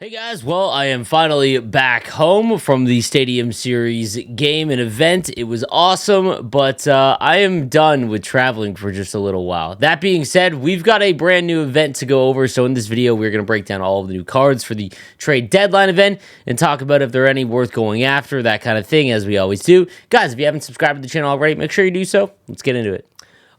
Hey guys, well, I am finally back home from the Stadium Series game and event. It was awesome, but I am done with traveling for just a little while. That being said, we've got a brand new event to go over, so in this video, we're going to break down all of the new cards for the trade deadline event and talk about if there are any worth going after, that kind of thing, as we always do. Guys, if you haven't subscribed to the channel already, make sure you do so. Let's get into it.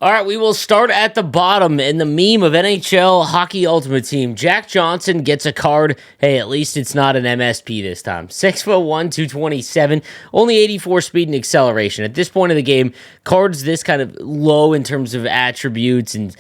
All right, we will start at the bottom in the meme of NHL Hockey Ultimate Team. Jack Johnson gets a card. Hey, at least it's not an MSP this time. 6'1", 227, only 84 speed and acceleration. At this point of the game, cards this kind of low in terms of attributes and,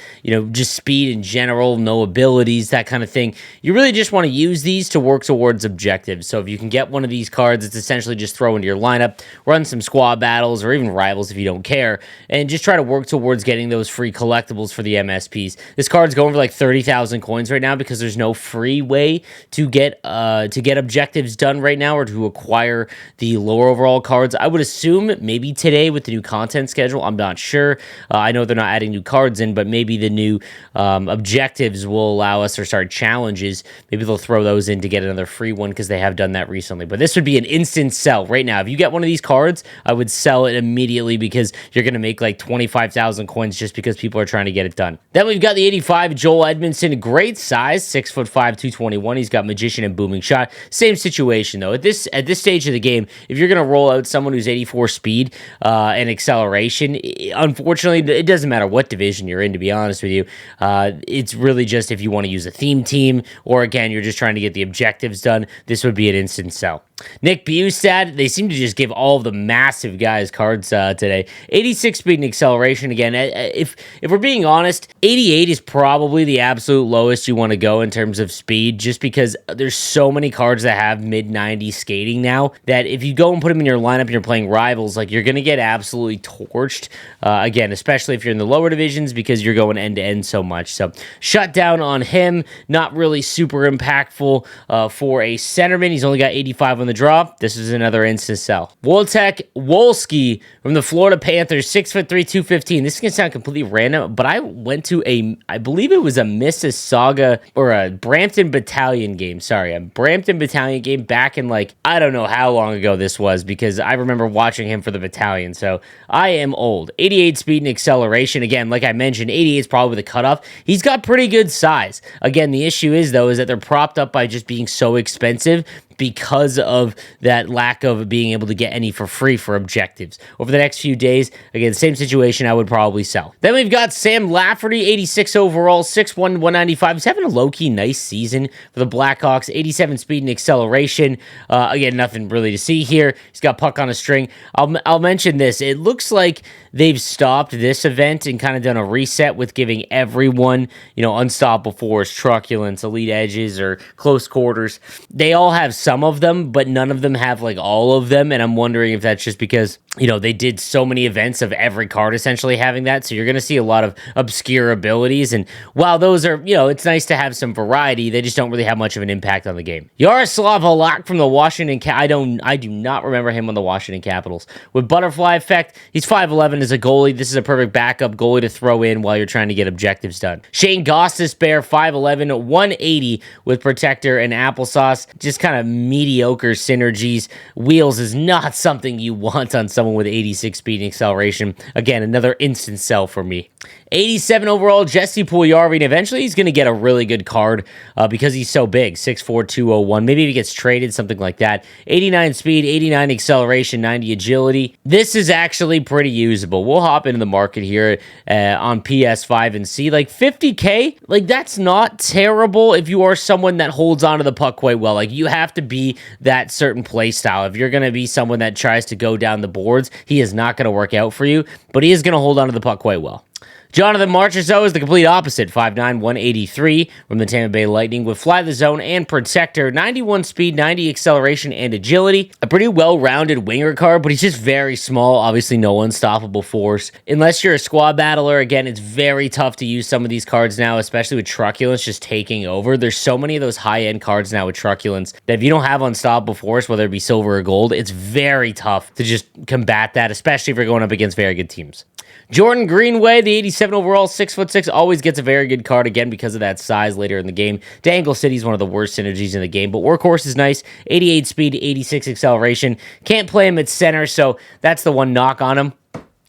just speed in general, no abilities, that kind of thing. You really just want to use these to work towards objectives. So if you can get one of these cards, it's essentially just throw into your lineup, run some squad battles or even rivals if you don't care, and just try to work towards getting those free collectibles for the MSPs. This card's going for like 30,000 coins right now because there's no free way to get objectives done right now or to acquire the lower overall cards. I would assume maybe today with the new content schedule. I'm not sure. I know they're not adding new cards in, but maybe the new objectives will allow us, or start challenges. Maybe they'll throw those in to get another free one because they have done that recently. But this would be an instant sell right now. If you get one of these cards, I would sell it immediately because you're going to make like 25,000 coins just because people are trying to get it done. Then we've got the 85 Joel Edmondson, great size, 6'5", 221. He's got Magician and Booming Shot. Same situation though. At this stage of the game, if you're going to roll out someone who's 84 speed and acceleration, unfortunately, it doesn't matter what division you're in, to be honest with you. It's really just if you want to use a theme team, or again, you're just trying to get the objectives done, this would be an instant sell. Nick BJUGSTAD, they seem to just give all of the massive guys cards today. 86 speed and acceleration. Again, if we're being honest, 88 is probably the absolute lowest you want to go in terms of speed, just because there's so many cards that have mid-90s skating now that if you go and put them in your lineup and you're playing rivals, like, you're going to get absolutely torched. Again, especially if you're in the lower divisions because you're going end-to-end so much. So shut down on him. Not really super impactful for a centerman. He's only got 85 on the draw. This is another instant sell. Wojtek Wolski from the Florida Panthers, 6'3", 215. This is going to sound completely random, but I went to I believe it was a Mississauga or a Brampton Battalion game. Sorry, a Brampton Battalion game back in, like, I don't know how long ago this was, because I remember watching him for the Battalion, so I am old. 88 speed and acceleration. Again, like I mentioned, 88 is probably the cutoff. He's got pretty good size. Again, the issue is, though, is that they're propped up by just being so expensive because of that lack of being able to get any for free for objectives. Over the next few days, again, same situation, I would probably sell. Then we've got Sam Lafferty, 86 overall, 6'1", 195. He's having a low-key nice season for the Blackhawks, 87 speed and acceleration. Again, nothing really to see here. He's got puck on a string. I'll mention this. It looks like they've stopped this event and kind of done a reset with giving everyone, unstoppable force, truculence, elite edges, or close quarters. They all have some of them, but none of them have like all of them, and I'm wondering if that's just because they did so many events of every card essentially having that, so you're going to see a lot of obscure abilities, and while those are, it's nice to have some variety, they just don't really have much of an impact on the game. Yaroslav Halak from the Washington I do not remember him on the Washington Capitals. With Butterfly Effect, he's 5'11" as a goalie. This is a perfect backup goalie to throw in while you're trying to get objectives done. Shane Gostisbehere, 5'11", 180 with Protector and Applesauce. Just kind of mediocre synergies. Wheels is not something you want on someone with 86 speed and acceleration. Again, another instant sell for me. 87 overall, Jesse Puljujarvi, and eventually he's going to get a really good card because he's so big, 6'4", 201. Maybe if he gets traded, something like that. 89 speed, 89 acceleration, 90 agility. This is actually pretty usable. We'll hop into the market here on PS5 and see, like, 50K, like, that's not terrible if you are someone that holds onto the puck quite well. Like, you have to be that certain play style. If you're going to be someone that tries to go down the boards, he is not going to work out for you, but he is going to hold onto the puck quite well. Jonathan Marchessault is the complete opposite, 5'9", 183 from the Tampa Bay Lightning with Fly the Zone and Protector, 91 speed, 90 acceleration, and agility. A pretty well-rounded winger card, but he's just very small, obviously no unstoppable force. Unless you're a squad battler, again, it's very tough to use some of these cards now, especially with Truculence just taking over. There's so many of those high-end cards now with Truculence that if you don't have unstoppable force, whether it be silver or gold, it's very tough to just combat that, especially if you're going up against very good teams. Jordan Greenway, the 87 overall, 6'6", always gets a very good card, again, because of that size later in the game. Dangle City is one of the worst synergies in the game, but Workhorse is nice. 88 speed, 86 acceleration. Can't play him at center, so that's the one knock on him.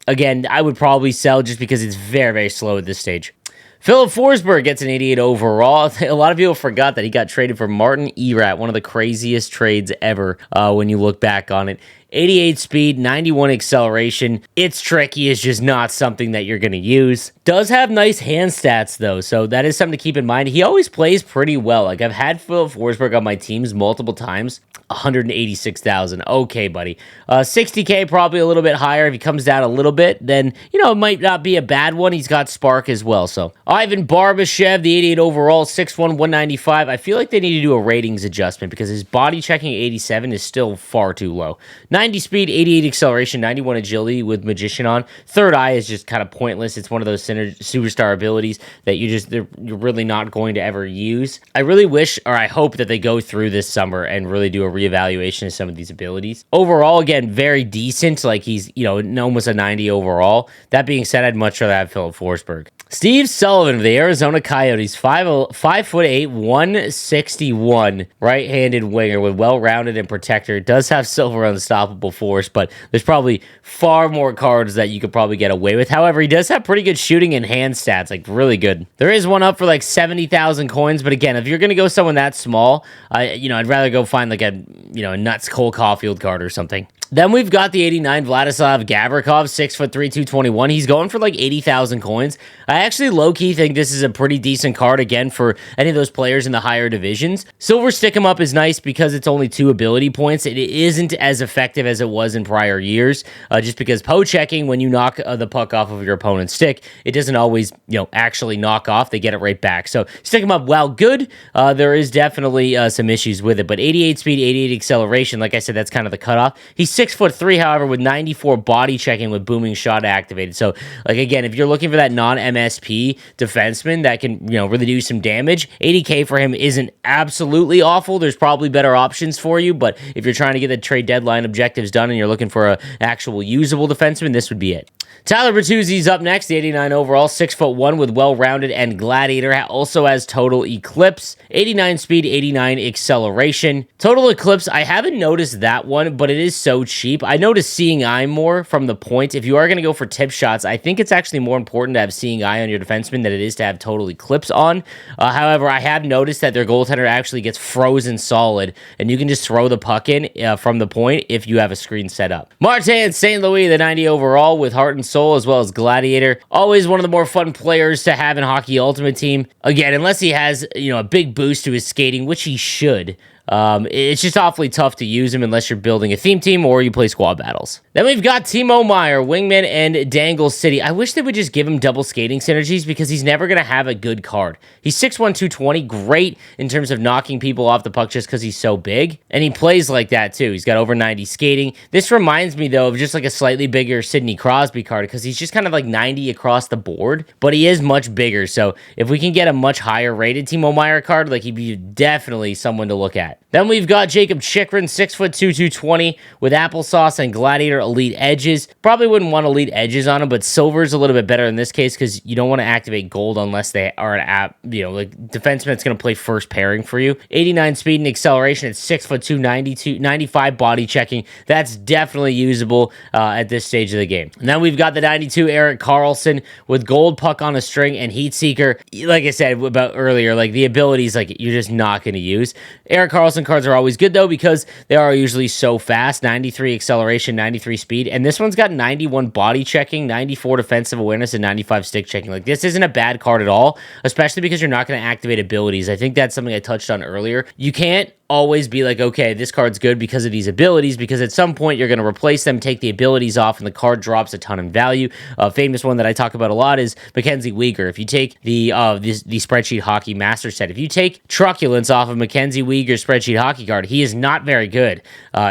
Again, I would probably sell just because it's very, very slow at this stage. Filip Forsberg gets an 88 overall. A lot of people forgot that he got traded for Martin Erat, one of the craziest trades ever when you look back on it. 88 speed, 91 acceleration. It's tricky. It's just not something that you're going to use. Does have nice hand stats, though, so that is something to keep in mind. He always plays pretty well. Like, I've had Filip Forsberg on my teams multiple times. 186,000. Okay, buddy. 60K, probably a little bit higher. If he comes down a little bit, then, you know, it might not be a bad one. He's got spark as well. So, Ivan Barbashev, the 88 overall, 6'1", 195. I feel like they need to do a ratings adjustment because his body checking 87 is still far too low. 90 speed, 88 acceleration, 91 agility with Magician on. Third Eye is just kind of pointless. It's one of those superstar abilities that you're really not going to ever use. I really wish, or I hope that they go through this summer and really do a reevaluation of some of these abilities. Overall, again, very decent. Like, he's, you know, almost a 90 overall. That being said, I'd much rather have Filip Forsberg. Steve Sullivan of the Arizona Coyotes, 5'8", 161, right-handed winger with well-rounded and protector. Does have silver unstoppable force, but there's probably far more cards that you could probably get away with. However, he does have pretty good shooting and hand stats, like really good. There is one up for like 70,000 coins, but again, if you're gonna go someone that small, I'd rather go find like a Nuts Cole Caulfield card or something. Then we've got the 89 Vladislav Gavrikov, 6'3", 221. He's going for like 80,000 coins. I actually low-key think this is a pretty decent card, again, for any of those players in the higher divisions. Silver Stick 'em Up is nice because it's only 2 ability points. It isn't as effective as it was in prior years, just because checking, when you knock the puck off of your opponent's stick, it doesn't always, actually knock off. They get it right back. So Stick 'em Up, while good, there is definitely some issues with it. But 88 speed, 88 acceleration, like I said, that's kind of the cutoff. He's 6'3", however, with 94 body checking with booming shot activated. So, like, again, if you're looking for that non-MSP defenseman that can, really do some damage, 80K for him isn't absolutely awful. There's probably better options for you, but if you're trying to get the trade deadline objectives done and you're looking for an actual usable defenseman, this would be it. Tyler Bertuzzi's up next, the 89 overall, 6'1", with well-rounded and gladiator. Also has total eclipse, 89 speed, 89 acceleration. Total eclipse, I haven't noticed that one, but it is so cheap. I noticed Seeing Eye more from the point. If you are going to go for tip shots, I think it's actually more important to have Seeing Eye on your defenseman than it is to have total eclipse on. However, I have noticed that their goaltender actually gets frozen solid, and you can just throw the puck in from the point if you have a screen set up. Martin St. Louis, the 90 overall, with Heart and Soul as well as Gladiator. Always one of the more fun players to have in Hockey Ultimate Team. Again, unless he has, a big boost to his skating, which he should. It's just awfully tough to use him unless you're building a theme team or you play squad battles. Then we've got Timo Meier, Wingman, and Dangle City. I wish they would just give him double skating synergies because he's never going to have a good card. He's 6'1", 220, great in terms of knocking people off the puck just because he's so big, and he plays like that too. He's got over 90 skating. This reminds me, though, of just like a slightly bigger Sidney Crosby card because he's just kind of like 90 across the board, but he is much bigger. So if we can get a much higher rated Timo Meier card, like, he'd be definitely someone to look at. Then we've got Jacob Chikrin, 6'2", 220, with Applesauce and Gladiator Elite Edges. Probably wouldn't want Elite Edges on him, but Silver's a little bit better in this case because you don't want to activate Gold unless they are an defenseman that's going to play first pairing for you. 89 speed and acceleration at 6'2", 95 body checking. That's definitely usable at this stage of the game. And then we've got the 92 Erik Karlsson with Gold Puck on a String and Heat Seeker. Like I said about earlier, like, the abilities, like, you're just not going to use. Erik Karlsson cards are always good, though, because they are usually so fast. 93 acceleration, 93 speed, and this one's got 91 body checking, 94 defensive awareness, and 95 stick checking. Like, this isn't a bad card at all, especially because you're not going to activate abilities. I think that's something I touched on earlier. You can't always be like, okay, this card's good because of these abilities, because at some point you're going to replace them, take the abilities off, and the card drops a ton in value. A famous one that I talk about a lot is Mackenzie Weegar. If you take the Spreadsheet Hockey Master Set, if you take Truculence off of Mackenzie Weegar's Spreadsheet Hockey card, he is not very good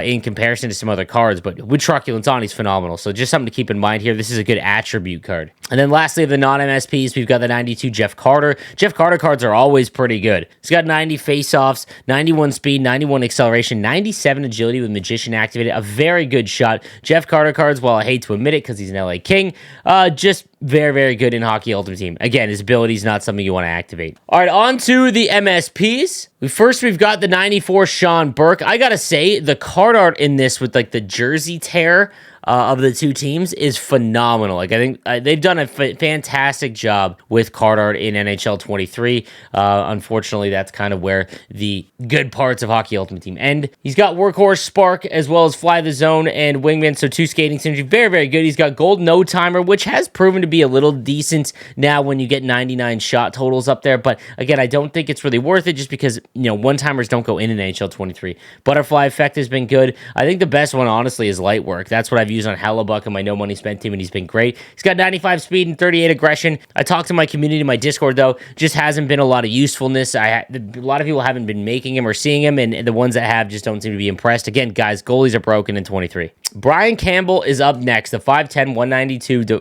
in comparison to some other cards, but with Truculence on, he's phenomenal. So just something to keep in mind here. This is a good attribute card. And then lastly, of the non-MSPs, we've got the 92 Jeff Carter. Jeff Carter cards are always pretty good. He's got 90 face-offs, 91 speed, 91 acceleration, 97 agility with Magician activated. A very good shot. Jeff Carter cards, while I hate to admit it because he's an LA King, just very, very good in Hockey Ultimate Team. Again, his ability is not something you want to activate. All right, on to the MSPs. First, we've got the 94 Sean Burke. I gotta say, the card art in this with like the jersey tear of the two teams is phenomenal. Like, I think they've done a fantastic job with card art in NHL 23. Unfortunately, that's kind of where the good parts of Hockey Ultimate Team end. He's got Workhorse, Spark, as well as Fly the Zone and Wingman, so 2 skating synergy. Very, very good. He's got Gold No Timer, which has proven to be a little decent now when you get 99 shot totals up there. But again, I don't think it's really worth it just because, one-timers don't go in NHL 23. Butterfly Effect has been good. I think the best one, honestly, is Light Work. That's what I've used on Hellebuck and my No Money Spent team, and he's been great. He's got 95 speed and 38 aggression. I talked to my community, my Discord, though. Just hasn't been a lot of usefulness. A lot of people haven't been making him or seeing him, and the ones that have just don't seem to be impressed. Again, guys, goalies are broken in 23. Brian Campbell is up next, the 5'10", 192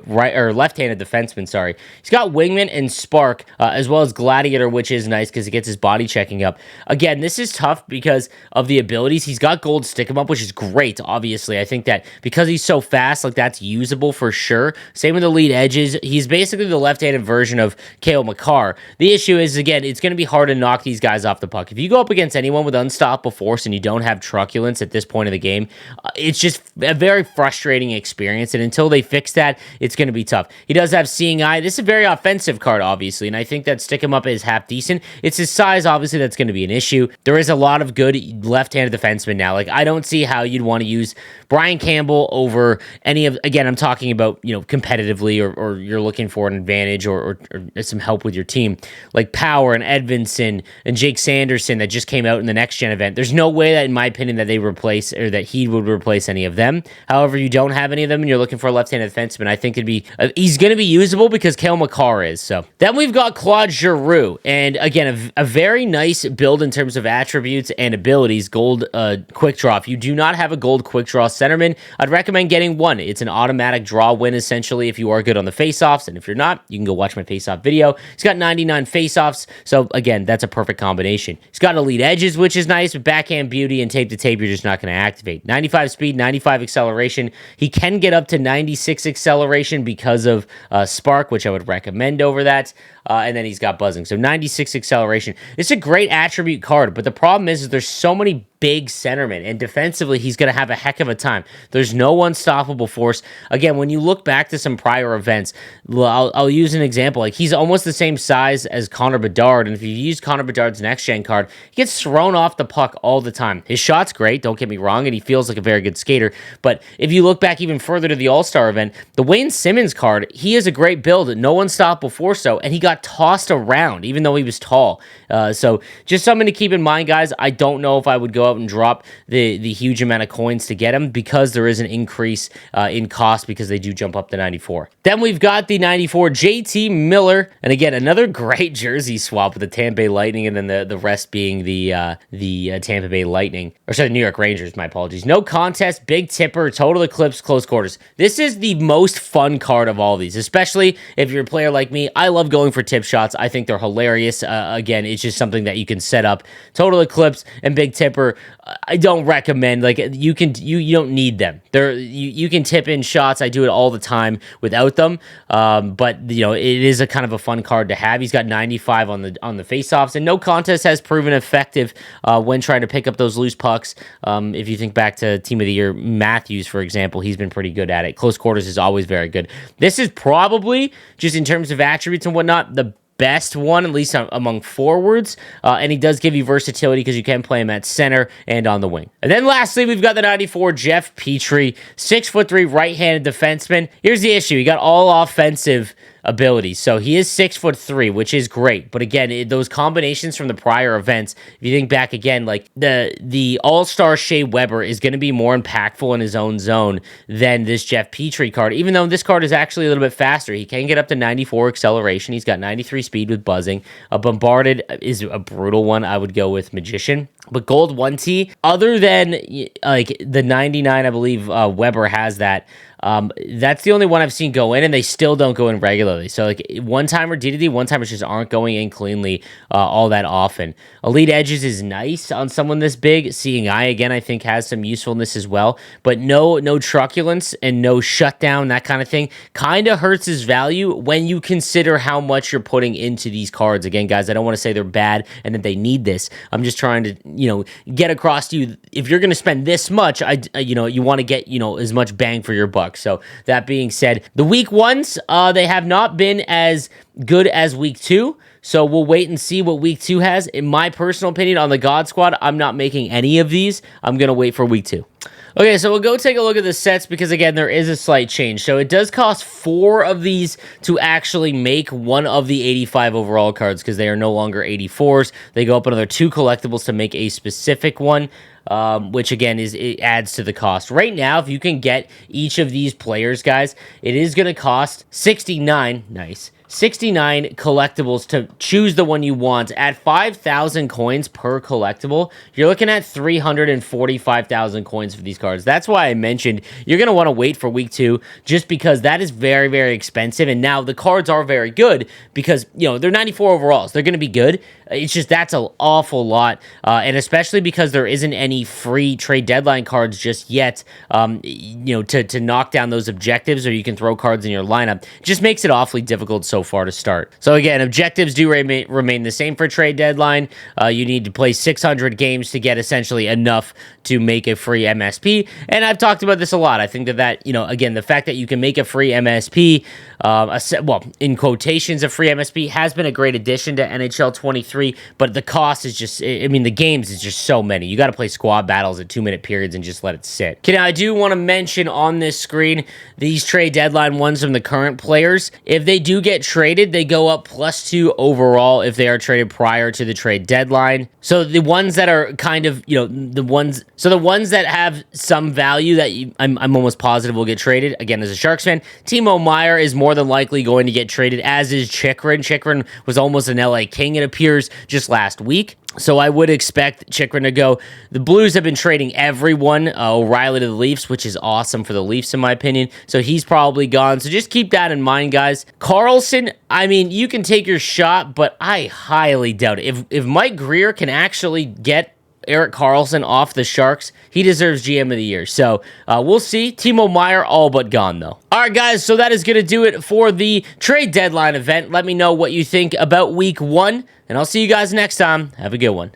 left-handed defenseman, sorry. He's got Wingman and Spark, as well as Gladiator, which is nice because it gets his body checking up. Again, this is tough because of the abilities. He's got Gold Stick 'em Up, which is great, obviously. I think that because he's so fast, like, that's usable for sure. Same with the lead edges. He's basically the left-handed version of Cale Makar. The issue is, again, it's going to be hard to knock these guys off the puck. If you go up against anyone with unstoppable force and you don't have truculence at this point of the game, it's just a very frustrating experience, and until they fix that, it's going to be tough. He does have Seeing Eye. This is a very offensive card, obviously, and I think that Stick 'em Up is half decent. It's his size, obviously, that's going to be an issue. There is a lot of good left-handed defensemen now. Like, I don't see how you'd want to use Brian Campbell over any of, again, I'm talking about, competitively, or you're looking for an advantage or some help with your team, like Power and Edvinson and Jake Sanderson that just came out in the Next Gen event. There's no way that, in my opinion, that they replace, or that he would replace any of them. However, you don't have any of them and you're looking for a left-handed defenseman, I think he's going to be usable because Cale Makar is. So then we've got Claude Giroux, and again, a very nice build in terms of attributes and abilities. Gold quick draw. If you do not have a gold quick draw centerman, I'd recommend getting one. It's an automatic draw win, essentially, if you are good on the faceoffs, and if you're not, you can go watch my faceoff video. He's got 99 faceoffs, so again, that's a perfect combination. He's got elite edges, which is nice, but backhand beauty and tape to tape, you're just not going to activate. 95 speed, 95 acceleration. He can get up to 96 acceleration because of Spark, which I would recommend over that. And then he's got buzzing. So 96 acceleration. It's a great attribute card, but the problem is there's so many big centermen, and defensively, he's going to have a heck of a time. There's no unstoppable force. Again, when you look back to some prior events, I'll use an example. Like, he's almost the same size as Connor Bedard, and if you use Connor Bedard's next-gen card, he gets thrown off the puck all the time. His shot's great, don't get me wrong, and he feels like a very good skater, but if you look back even further to the All-Star event, the Wayne Simmons card, he has a great build, no unstoppable force, so, and he got tossed around, even though he was tall. So, just something to keep in mind, guys. I don't know if I would go out and drop the huge amount of coins to get him because there is an increase in cost because they do jump up to 94. Then we've got the 94 JT Miller, and again, another great jersey swap with the Tampa Bay Lightning and then the rest being the Tampa Bay Lightning, or sorry, the New York Rangers, my apologies. No contest, big tipper, total eclipse, close quarters. This is the most fun card of all these, especially if you're a player like me. I love going for tip shots. I think they're hilarious. Again, it's just something that you can set up. Total eclipse and big tipper, I don't recommend. Like, you don't need them. You can tip in shots. I do it all the time without them. But it is a kind of a fun card to have. He's got 95 on the faceoffs, and no contest has proven effective when trying to pick up those loose pucks. If you think back to Team of the Year Matthews, for example, he's been pretty good at it. Close quarters is always very good. This is probably, just in terms of attributes and whatnot, the best one, at least among forwards, and he does give you versatility because you can play him at center and on the wing. And then lastly, we've got the 94 Jeff Petry, 6'3" right-handed defenseman. Here's the issue: he got all offensive abilities, so he is 6'3", which is great. But again, those combinations from the prior events, if you think back again, like the All-Star Shea Weber is going to be more impactful in his own zone than this Jeff Petry card, even though this card is actually a little bit faster. He can get up to 94 acceleration. He's got 93 speed with buzzing. Bombarded is a brutal one. I would go with Magician. But gold 1T, other than like the 99, I believe Weber has that. That's the only one I've seen go in, and they still don't go in regularly. So like one-timer DDD, one-timers just aren't going in cleanly all that often. Elite Edges is nice on someone this big. Seeing Eye, again, I think has some usefulness as well. But no truculence and no shutdown, that kind of thing, kind of hurts his value when you consider how much you're putting into these cards. Again, guys, I don't want to say they're bad and that they need this. I'm just trying to, get across to you, if you're going to spend this much, you want to get, as much bang for your buck. So that being said, the week ones, they have not been as good as week 2. So we'll wait and see what week 2 has. In my personal opinion, on the God Squad, I'm not making any of these. I'm going to wait for week 2. Okay, so we'll go take a look at the sets because, again, there is a slight change. So it does cost 4 of these to actually make one of the 85 overall cards because they are no longer 84s. They go up another 2 collectibles to make a specific one. Which again it adds to the cost. Right now, if you can get each of these players, guys, it is going to cost 69. Nice. 69 collectibles to choose the one you want. At 5,000 coins per collectible, you're looking at 345,000 coins for these cards. That's why I mentioned you're going to want to wait for week 2, just because that is very, very expensive. And now the cards are very good because, they're 94 overalls. They're going to be good. It's just that's an awful lot. And especially because there isn't any free trade deadline cards just yet, to knock down those objectives, or you can throw cards in your lineup. It just makes it awfully difficult so far to start. So again, objectives do remain the same for trade deadline. You need to play 600 games to get essentially enough to make a free MSP. And I've talked about this a lot. I think that, again, the fact that you can make a free MSP, in quotations, a free MSP has been a great addition to NHL 23, but the cost is just, the games is just so many. You got to play squad battles at 2-minute periods and just let it sit. Okay, now I do want to mention on this screen, these trade deadline ones from the current players. If they do get traded, they go up +2 overall if they are traded prior to the trade deadline. So the ones that are kind of, the ones that have some value that I'm almost positive will get traded. Again, as a Sharks fan, Timo Meier is more than likely going to get traded, as is Chychrun. Chychrun was almost an LA King, it appears, just last week. So I would expect Chychrun to go. The Blues have been trading everyone. O'Reilly to the Leafs, which is awesome for the Leafs in my opinion. So he's probably gone. So just keep that in mind, guys. Karlsson, you can take your shot, but I highly doubt it. If Mike Grier can actually get Erik Karlsson off the Sharks, he deserves GM of the year. So we'll see. Timo Meier all but gone, though. All right, guys, so that is going to do it for the trade deadline event. Let me know what you think about week 1, and I'll see you guys next time. Have a good one.